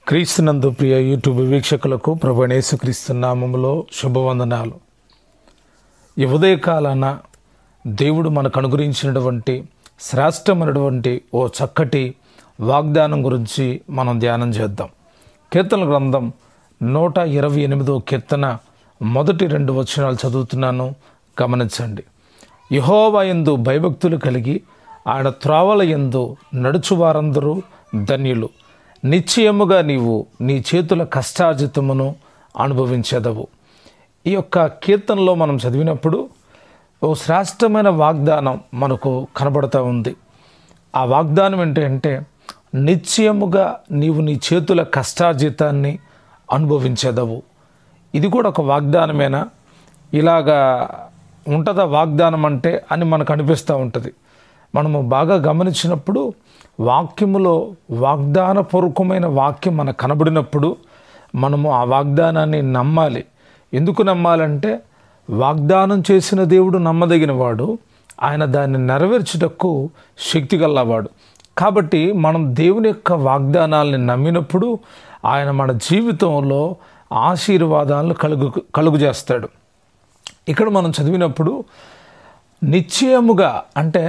క్రీస్తునందు ప్రియ యూట్యూబ్ వీక్షకులకు ప్రభువైన యేసుక్రీస్తు నామములో శుభవందనాలు. ఈ ఉదయకాలాన దేవుడు మనకు అనుగ్రహించినటువంటి శ్రేష్టమైనటువంటి ఓ చక్కటి వాగ్దానం గురించి మనం ధ్యానం చేద్దాం. కీర్తన గ్రంథం 128వ కీర్తన మొదటి 2 వచనాలు చదువుతున్నాను, గమనించండి. యెహోవా యందు భయభక్తులు కలిగి ఆయన త్రోవల యందు నడుచువారందరూ ధన్యులు. నిశ్చయముగా నీవు నీ చేతుల కష్టార్జితమును అనుభవించెదవు. ఈ యొక్క కీర్తనలో మనం చదివినప్పుడు ఓ శ్రేష్టమైన వాగ్దానం మనకు కనబడుతూ ఉంది. ఆ వాగ్దానం ఏంటంటే నిశ్చయముగా నీవు నీ చేతుల కష్టార్జితాన్ని అనుభవించెదవు. ఇది కూడా ఒక వాగ్దానమేనా? ఇలాగా ఉంటుందా వాగ్దానం అంటే అని మనకు అనిపిస్తూ ఉంటుంది. మనము బాగా గమనించినప్పుడు వాక్యములో వాగ్దానపూర్వకమైన వాక్యం మనకు కనబడినప్పుడు మనము ఆ వాగ్దానాన్ని నమ్మాలి. ఎందుకు నమ్మాలంటే వాగ్దానం చేసిన దేవుడు నమ్మదగినవాడు, ఆయన దాన్ని నెరవేర్చుటకు శక్తి గలవాడు. కాబట్టి మనం దేవుని యొక్క వాగ్దానాలని నమ్మినప్పుడు ఆయన మన జీవితంలో ఆశీర్వాదాలను కలుగు చేస్తాడు. ఇక్కడ మనం చదివినప్పుడు నిశ్చయముగా అంటే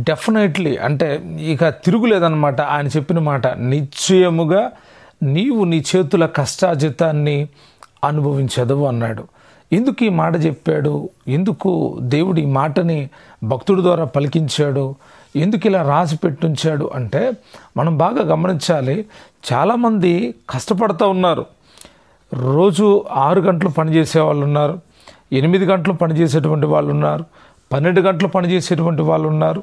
డెఫినెట్లీ అంటే ఇక తిరుగులేదన్నమాట. ఆయన చెప్పిన మాట నిశ్చయముగా నీవు నీ చేతుల కష్టార్జితాన్ని అనుభవించదవు అన్నాడు. ఎందుకు ఈ మాట చెప్పాడు? ఎందుకు దేవుడు ఈ మాటని భక్తుడి ద్వారా పలికించాడు? ఎందుకు ఇలా రాసి పెట్టుంచాడు అంటే మనం బాగా గమనించాలి. చాలామంది కష్టపడుతూ ఉన్నారు. రోజు 6 గంటలు పనిచేసే వాళ్ళు ఉన్నారు, 8 గంటలు పనిచేసేటువంటి వాళ్ళు ఉన్నారు, 12 గంటలు పనిచేసేటువంటి వాళ్ళు ఉన్నారు,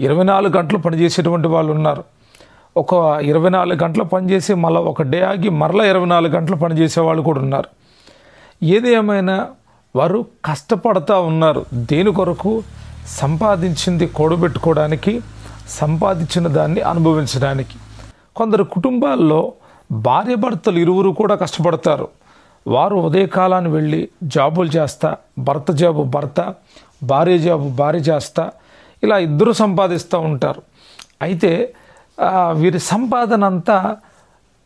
24 గంటలు పనిచేసేటువంటి వాళ్ళు ఉన్నారు. ఒక 24 గంటలు పనిచేసి మళ్ళీ ఒక డే ఆగి మరలా 24 గంటలు పనిచేసే వాళ్ళు కూడా ఉన్నారు. ఏది ఏమైనా వారు కష్టపడతా ఉన్నారు. దేని కొరకు? సంపాదించింది కూడబెట్టుకోవడానికి, సంపాదించిన దాన్ని అనుభవించడానికి. కొందరు కుటుంబాల్లో భార్యాభర్తలు ఇరువురు కూడా కష్టపడతారు. వారు ఉదయకాలాన్ని వెళ్ళి జాబులు చేస్తా, భర్త జాబు భర్త, భార్య జాబు భార్య చేస్తా, ఇలా ఇద్దరు సంపాదిస్తూ ఉంటారు. అయితే వీరి సంపాదన అంతా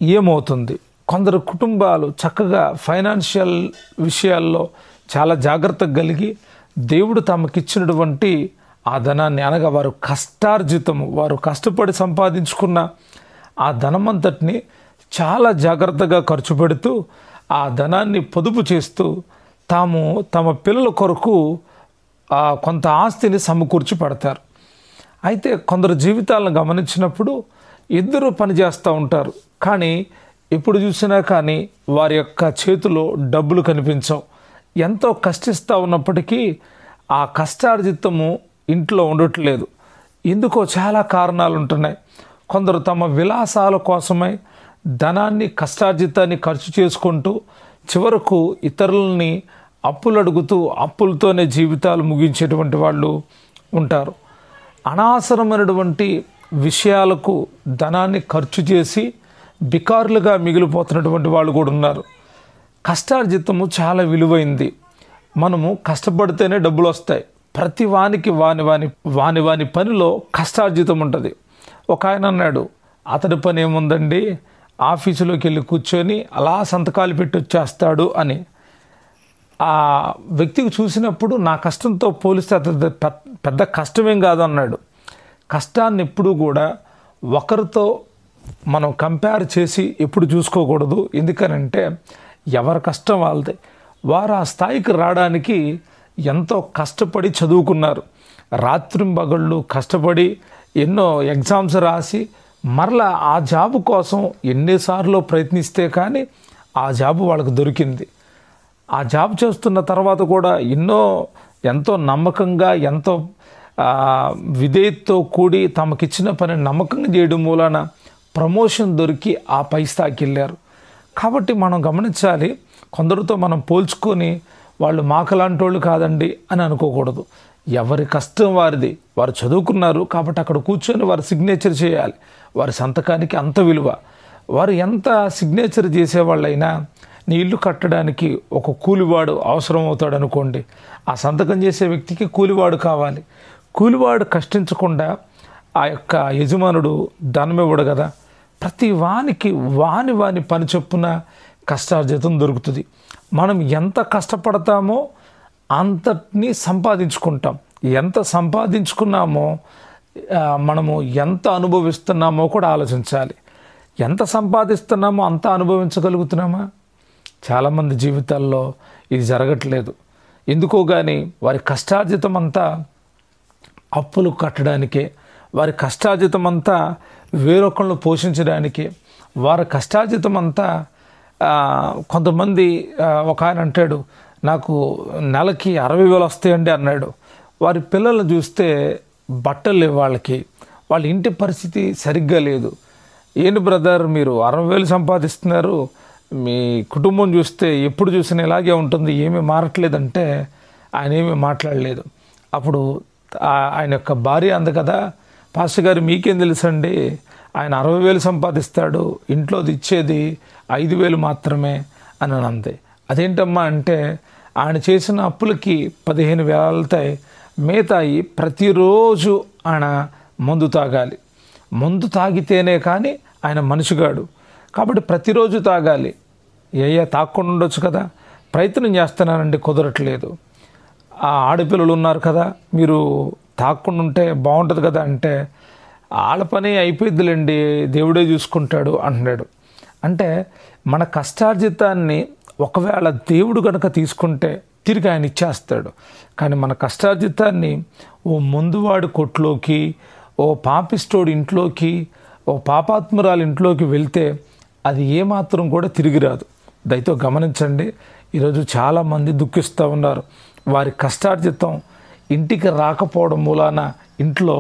ఏమవుతుంది? కొందరు కుటుంబాలు చక్కగా ఫైనాన్షియల్ విషయాల్లో చాలా జాగ్రత్తగా కలిగి దేవుడు తమకిచ్చినటువంటి ఆ ధనాన్ని, అనగా వారు కష్టార్జితము, వారు కష్టపడి సంపాదించుకున్న ఆ ధనమంతటిని చాలా జాగ్రత్తగా ఖర్చు పెడుతూ ఆ ధనాన్ని పొదుపు చేస్తూ తాము తమ పిల్లల కొరకు కొంత ఆస్తిని సమకూర్చి పెడతారు. అయితే కొందరు జీవితాలను గమనించినప్పుడు ఇద్దరు పనిచేస్తూ ఉంటారు, కానీ ఎప్పుడు చూసినా కానీ వారి యొక్క చేతిలో డబ్బులు కనిపించవు. ఎంతో కష్టిస్తూ ఉన్నప్పటికీ ఆ కష్టార్జితము ఇంట్లో ఉండట్లేదు. ఎందుకో చాలా కారణాలు ఉంటున్నాయి. కొందరు తమ విలాసాల కోసమై ధనాన్ని, కష్టార్జితాన్ని ఖర్చు చేసుకుంటూ చివరకు ఇతరులని అప్పులు అడుగుతూ అప్పులతోనే జీవితాలు ముగించేటువంటి వాళ్ళు ఉంటారు. అనవసరమైనటువంటి విషయాలకు ధనాన్ని ఖర్చు చేసి బికారులుగా మిగిలిపోతున్నటువంటి వాళ్ళు కూడా ఉన్నారు. కష్టార్జితము చాలా విలువైంది. మనము కష్టపడితేనే డబ్బులు వస్తాయి. ప్రతి వానికి వాని పనిలో కష్టార్జితం ఉంటుంది. ఒక ఆయన అన్నాడు, అతడి పని ఏముందండి, ఆఫీసులోకి వెళ్ళి కూర్చొని అలా సంతకాలు పెట్టి వచ్చేస్తాడు అని. ఆ వ్యక్తికి చూసినప్పుడు నా కష్టంతో పోలిస్తే అతని పెద్ద కష్టమేం కాదన్నాడు. కష్టాన్ని ఎప్పుడూ కూడా ఒకరితో మనం కంపేర్ చేసి ఎప్పుడు చూసుకోకూడదు. ఎందుకనంటే ఎవరి కష్టం వాళ్ళది. వారు ఆ స్థాయికి రావడానికి ఎంతో కష్టపడి చదువుకున్నారు. రాత్రింబగళ్ళు కష్టపడి ఎన్నో ఎగ్జామ్స్ రాసి మరలా ఆ జాబు కోసం ఎన్నిసార్లు ప్రయత్నిస్తే కానీ ఆ జాబు వాళ్ళకు దొరికింది. ఆ జాబ్ చేస్తున్న తర్వాత కూడా ఎంతో నమ్మకంగా, ఎంతో విధేయతతో కూడి తమకిచ్చిన పని నమ్మకంగా చేయడం మూలన ప్రమోషన్ దొరికి ఆ పై స్థాయికి వెళ్ళారు. కాబట్టి మనం గమనించాలి, కొందరితో మనం పోల్చుకొని వాళ్ళు మాకలాంటి వాళ్ళు కాదండి అని అనుకోకూడదు. ఎవరి కష్టం వారిది. వారు చదువుకున్నారు కాబట్టి అక్కడ కూర్చొని వారు సిగ్నేచర్ చేయాలి. వారి సంతకానికి అంత విలువ. వారు ఎంత సిగ్నేచర్ చేసేవాళ్ళైనా నీ ఇల్లు కట్టడానికి ఒక కూలివాడు అవసరం అవుతాడు అనుకోండి, ఆ సంతకం చేసే వ్యక్తికి కూలివాడు కావాలి. కూలివాడు కష్టించకుండా ఆ యొక్క యజమానుడు ధనం ఇవ్వడు కదా. ప్రతి వానికి వాని పని చొప్పున కష్టార్జితం దొరుకుతుంది. మనం ఎంత కష్టపడతామో అంతటిని సంపాదించుకుంటాం. ఎంత సంపాదించుకున్నామో మనము ఎంత అనుభవిస్తున్నామో కూడా ఆలోచించాలి. ఎంత సంపాదిస్తున్నామో అంత అనుభవించగలుగుతున్నామా? చాలామంది జీవితాల్లో ఇది జరగట్లేదు. ఎందుకో కానీ వారి కష్టార్జితం అంతా అప్పులు కట్టడానికే, వారి కష్టార్జితం అంతా వేరొకళ్ళు పోషించడానికే, వారి కష్టార్జితం అంతా కొంతమంది ఒక ఆయన అంటాడు, నాకు నెలకి 60,000 వస్తాయండి అన్నాడు. వారి పిల్లలు చూస్తే బట్టలు లేవు, వాళ్ళ ఇంటి పరిస్థితి సరిగ్గా లేదు. ఏంటి బ్రదర్ మీరు 60,000 సంపాదిస్తున్నారు, మీ కుటుంబం చూస్తే ఎప్పుడు చూసినా ఇలాగే ఉంటుంది, ఏమీ మారట్లేదంటే ఆయన ఏమీ మాట్లాడలేదు. అప్పుడు ఆయన యొక్క భార్య అంది కదా, పాస్టర్ గారు మీకేం తెలుసండి, ఆయన 60,000 సంపాదిస్తాడు, ఇంట్లోది ఇచ్చేది 5,000 మాత్రమే అని అంది. అదేంటమ్మా అంటే, ఆయన చేసిన అప్పులకి 15,000 వెళ్తాయి, మిగతాయి ప్రతిరోజు ఆయన మందు తాగాలి. మందు తాగితేనే కానీ ఆయన మనిషిగాడు, కాబట్టి ప్రతిరోజు తాగాలి. తాక్కుండా ఉండొచ్చు కదా, ప్రయత్నం చేస్తున్నానండి కుదరట్లేదు. ఆ ఆడపిల్లలు ఉన్నారు కదా, మీరు తాక్కుండా ఉంటే బాగుంటుంది కదా అంటే, వాళ్ళ పని అయిపోయిద్దిలేండి దేవుడే చూసుకుంటాడు అంటున్నాడు. అంటే మన కష్టార్జితాన్ని ఒకవేళ దేవుడు కనుక తీసుకుంటే తిరిగి ఆయన ఇచ్చేస్తాడు. కానీ మన కష్టార్జితాన్ని ఓ ముందువాడి కొట్లోకి, ఓ పాపిస్టోడి ఇంట్లోకి, ఓ పాపాత్మురాలు ఇంట్లోకి వెళ్తే అది ఏమాత్రం కూడా తిరిగి రాదు. దయతో గమనించండి, ఈరోజు చాలామంది దుఃఖిస్తూ ఉన్నారు. వారి కష్టార్జితం ఇంటికి రాకపోవడం మూలాన ఇంట్లో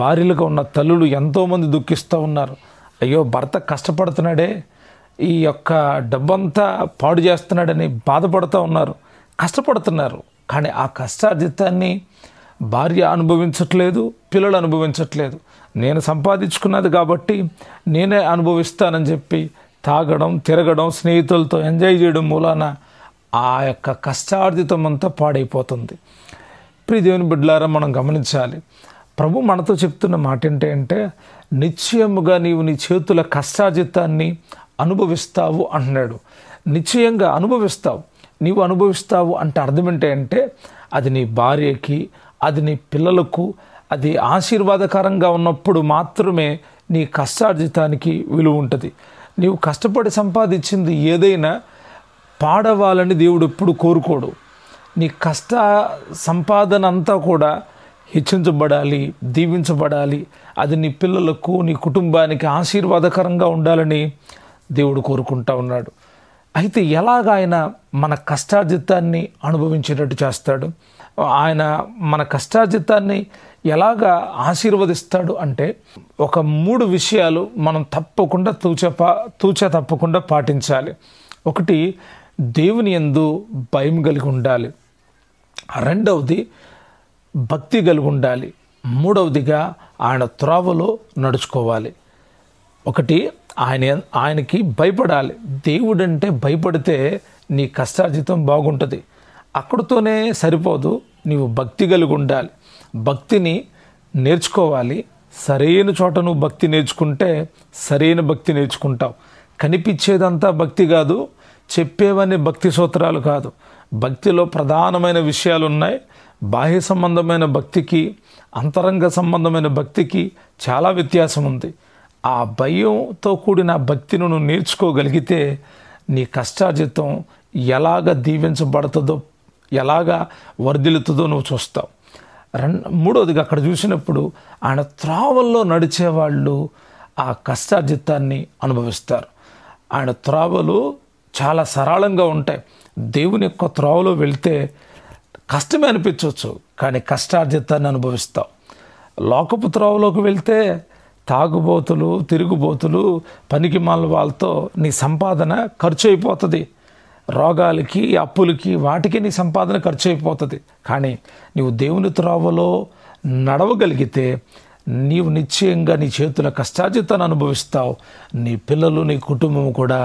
భార్యలుగా ఉన్న తల్లులు ఎంతోమంది దుఃఖిస్తూ ఉన్నారు. అయ్యో భర్త కష్టపడుతున్నాడే, ఈ యొక్క డబ్బంతా పాడు చేస్తున్నాడని బాధపడుతూ ఉన్నారు, కష్టపడుతున్నారు. కానీ ఆ కష్టార్జితాన్ని భార్య అనుభవించట్లేదు, పిల్లలు అనుభవించట్లేదు. నేను సంపాదించుకున్నది కాబట్టి నేనే అనుభవిస్తానని చెప్పి తాగడం, తిరగడం, స్నేహితులతో ఎంజాయ్ చేయడం మూలాన ఆ యొక్క కష్టార్జితం అంతా పాడైపోతుంది. ప్రియ దేవుని బిడ్డలారా, మనం గమనించాలి. ప్రభు మనతో చెప్తున్న మాట ఏంటంటే, నిశ్చయముగా నీవు నీ చేతుల కష్టార్జితాన్ని అనుభవిస్తావు అంటున్నాడు. నిశ్చయంగా అనుభవిస్తావు. నీవు అనుభవిస్తావు అంటే అర్థం ఏంటంటే, అది నీ భార్యకి, అది నీ పిల్లలకు, అది ఆశీర్వాదకరంగా ఉన్నప్పుడు మాత్రమే నీ కష్టార్జితానికి విలువ ఉంటుంది. నీవు కష్టపడి సంపాదించింది ఏదైనా పాడవాలని దేవుడు ఎప్పుడు కోరుకోడు. నీ కష్ట సంపాదన అంతా కూడా హెచ్చించబడాలి, దీవించబడాలి. అది నీ పిల్లలకు, నీ కుటుంబానికి ఆశీర్వాదకరంగా ఉండాలని దేవుడు కోరుకుంటా ఉన్నాడు. అయితే ఎలాగ ఆయన మన కష్టార్జితాన్ని అనుభవించేటట్టు చేస్తాడు? ఆయన మన కష్టార్జితాన్ని ఎలాగా ఆశీర్వదిస్తాడు అంటే, ఒక 3 విషయాలు మనం తప్పకుండా తప్పకుండా పాటించాలి. ఒకటి, దేవుని యందు భయం కలిగి ఉండాలి. రెండవది, భక్తి కలిగి ఉండాలి. మూడవదిగా ఆయన త్రోవలో నడుచుకోవాలి. ఒకటి, ఆయనకి భయపడాలి. దేవుడంటే భయపడితే నీ కష్టార్జితం బాగుంటుంది. అక్కడితోనే సరిపోదు, నీవు భక్తి కలిగి ఉండాలి. భక్తిని నేర్చుకోవాలి. సరైన చోట నువ్వు భక్తి నేర్చుకుంటే సరైన భక్తి నేర్చుకుంటావు. కనిపించేదంతా భక్తి కాదు, చెప్పేవన్నీ భక్తి సూత్రాలు కాదు. భక్తిలో ప్రధానమైన విషయాలు ఉన్నాయి. బాహ్య సంబంధమైన భక్తికి, అంతరంగ సంబంధమైన భక్తికి చాలా వ్యత్యాసం ఉంది. ఆ భయంతో కూడిన భక్తిని నువ్వు నేర్చుకోగలిగితే నీ కష్టార్జితం ఎలాగ దీవించబడుతుందో, ఎలాగా వర్ధిల్లుతుందో నువ్వు చూస్తావు. మూడవదిగా అక్కడ చూసినప్పుడు ఆయన త్రోవల్లో నడిచేవాళ్ళు ఆ కష్టార్జితాన్ని అనుభవిస్తారు. ఆయన త్రోవలు చాలా సరళంగా ఉంటాయి. దేవుని యొక్క త్రోవలో వెళ్తే కష్టమే అనిపించవచ్చు, కానీ కష్టార్జితాన్ని అనుభవిస్తావు. లోకపు త్రోవలోకి వెళ్తే తాగుబోతులు, తిరుగుబోతులు, పనికి మాల వాళ్ళతో నీ సంపాదన ఖర్చు అయిపోతుంది. రోగాలకి, అప్పులకి, వాటికి నీ సంపాదన ఖర్చు అయిపోతుంది. కానీ నీవు దేవుని త్రోవలో నడవగలిగితే నీవు నిశ్చయంగా నీ చేతుల కష్టార్జితాన్ని అనుభవిస్తావు. నీ పిల్లలు, నీ కుటుంబం కూడా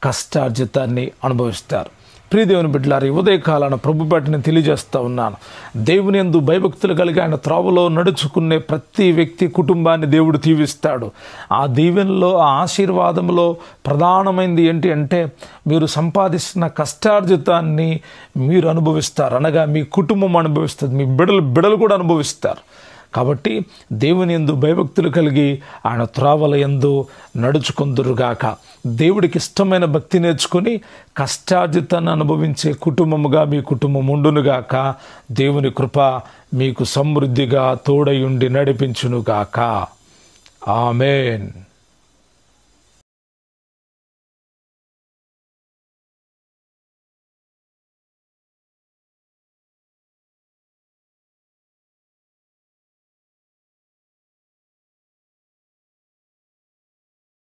కష్టార్జితాన్ని అనుభవిస్తారు. ప్రియదేవుని బిడ్డలారా, ఈ ఉదయకాలాన ప్రభు బట్టి నేను తెలియజేస్తూ ఉన్నాను. దేవుని యందు భయభక్తులు కలిగి ఆయన త్రోవలో నడుచుకునే ప్రతి వ్యక్తి కుటుంబాన్ని దేవుడు దీవిస్తాడు. ఆ దీవెనలో, ఆ ఆశీర్వాదంలో ప్రధానమైనది ఏంటి అంటే మీరు సంపాదిస్తున్న కష్టార్జితాన్ని మీరు అనుభవిస్తారు, అనగా మీ కుటుంబం అనుభవిస్తుంది, మీ బిడలు కూడా అనుభవిస్తారు. కాబట్టి దేవుని యందు భయభక్తులు కలిగి ఆయన త్రోవల యందు నడుచుకుందురుగాక. దేవుడికి ఇష్టమైన భక్తి నేర్చుకొని కష్టార్జితాన్ని అనుభవించే కుటుంబముగా మీ కుటుంబం ఉండునుగాక. దేవుని కృప మీకు సమృద్ధిగా తోడయుండి నడిపించునుగాక. ఆమేన్.